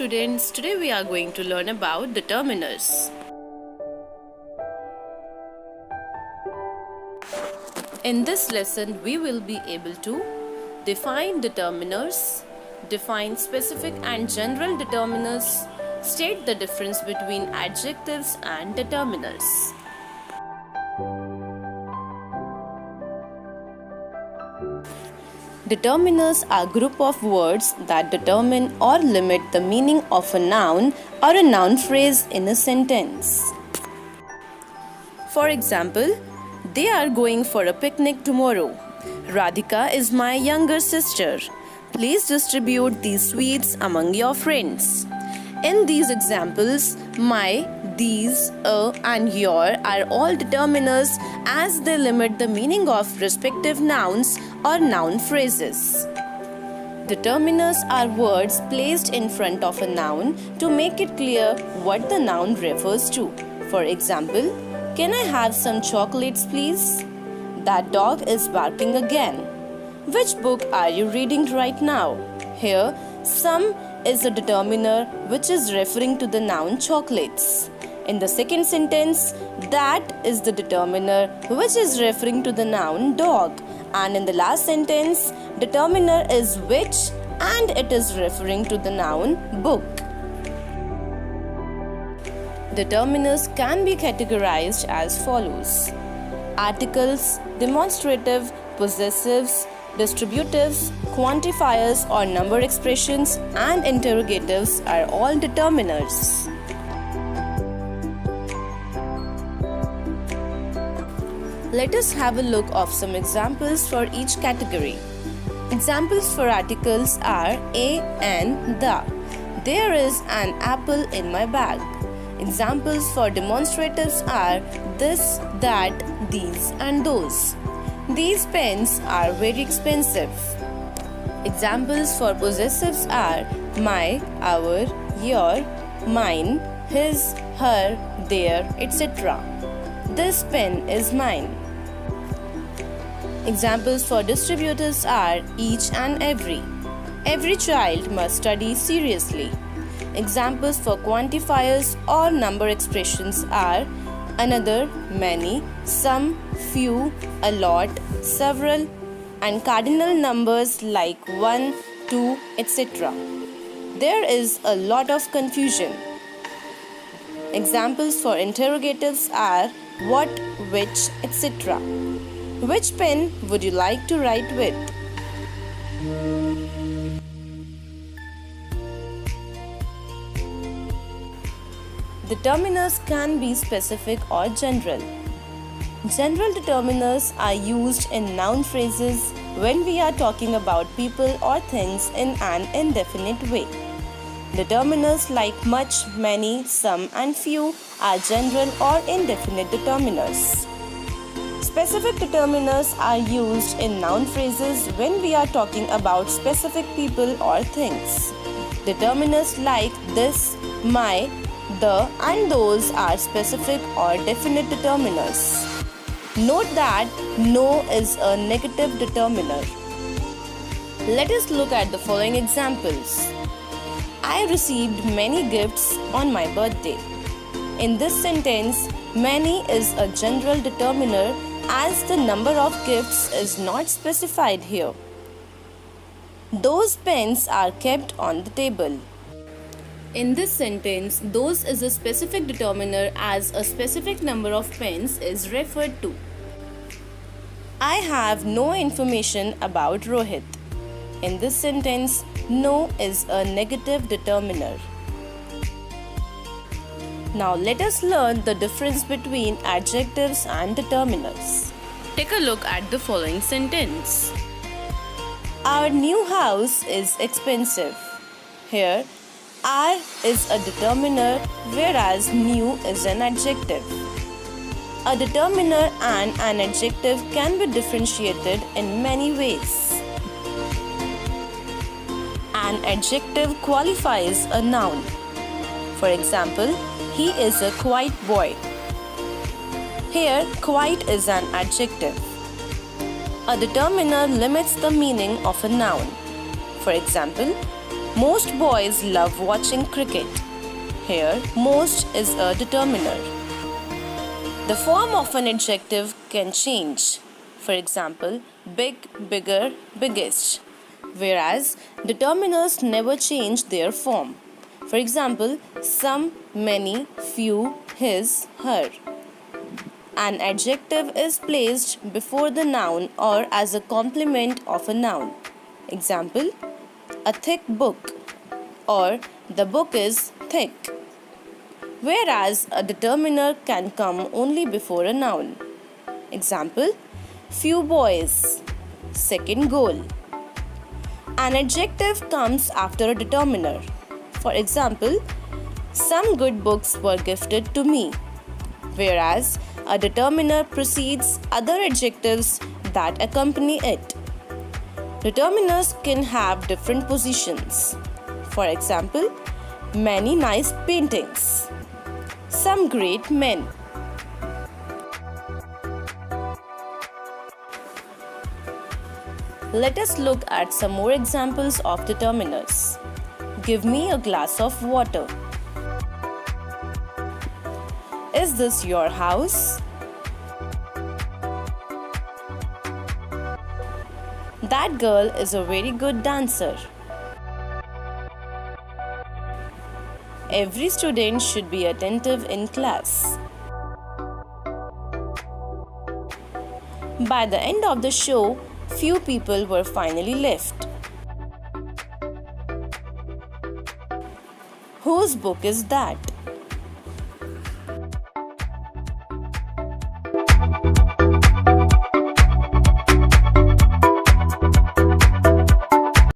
students, today we are going to learn about determiners. In this lesson, we will be able to define determiners, define specific and general determiners, state the difference between adjectives and determiners. Determiners are a group of words that determine or limit the meaning of a noun or a noun phrase in a sentence. For example, they are going for a picnic tomorrow. Radhika is my younger sister. Please distribute these sweets among your friends. In these examples, my, these, and your are all determiners as they limit the meaning of respective nouns or noun phrases. Determiners are words placed in front of a noun to make it clear what the noun refers to. For example, can I have some chocolates, please? That dog is barking again. Which book are you reading right now? Here, some is a determiner which is referring to the noun chocolates. In the second sentence, that is the determiner which is referring to the noun dog. And in the last sentence, determiner is which and it is referring to the noun book. Determiners can be categorized as follows: articles, demonstrative, possessives, distributives, quantifiers or number expressions, and interrogatives are all determiners. Let us have a look of some examples for each category. Examples for articles are a and the. There is an apple in my bag. Examples for demonstratives are this, that, these, and those. These pens are very expensive. Examples for possessives are my, our, your, mine, his, her, their, etc. This pen is mine. Examples for distributives are each and every. Every child must study seriously. Examples for quantifiers or number expressions are another, many, some, few, a lot, several, and cardinal numbers like 1, 2, etc. There is a lot of confusion. Examples for interrogatives are what, which, etc. Which pen would you like to write with? Determiners can be specific or general. General determiners are used in noun phrases when we are talking about people or things in an indefinite way. Determiners like much, many, some, and few are general or indefinite determiners. Specific determiners are used in noun phrases when we are talking about specific people or things. Determiners like this, my, the, and those are specific or definite determiners. Note that no is a negative determiner. Let us look at the following examples. I received many gifts on my birthday. In this sentence, many is a general determiner as the number of gifts is not specified here. Those pens are kept on the table. In this sentence, those is a specific determiner as a specific number of pens is referred to. I have no information about Rohit. In this sentence, no is a negative determiner. Now let us learn the difference between adjectives and determiners. Take a look at the following sentence. Our new house is expensive. Here, our is a determiner whereas new is an adjective. A determiner and an adjective can be differentiated in many ways. An adjective qualifies a noun. For example, he is a quiet boy. Here, quiet is an adjective. A determiner limits the meaning of a noun. For example, Most boys love watching cricket. Here, most is a determiner. The form of an adjective can change. For example, big, bigger, biggest. Whereas determiners never change their form. For example, some, many, few, his, her. An adjective is placed before the noun or as a complement of a noun. Example, a thick book, or the book is thick. Whereas a determiner can come only before a noun. Example, few boys, second goal. An adjective comes after a determiner. For example, some good books were gifted to me. Whereas a determiner precedes other adjectives that accompany it. Determiners can have different positions. For example, many nice paintings, some great men. Let us look at some more examples of determiners. Give me a glass of water. Is this your house? That girl is a very good dancer. Every student should be attentive in class. By the end of the show, few people were finally left. Whose book is that?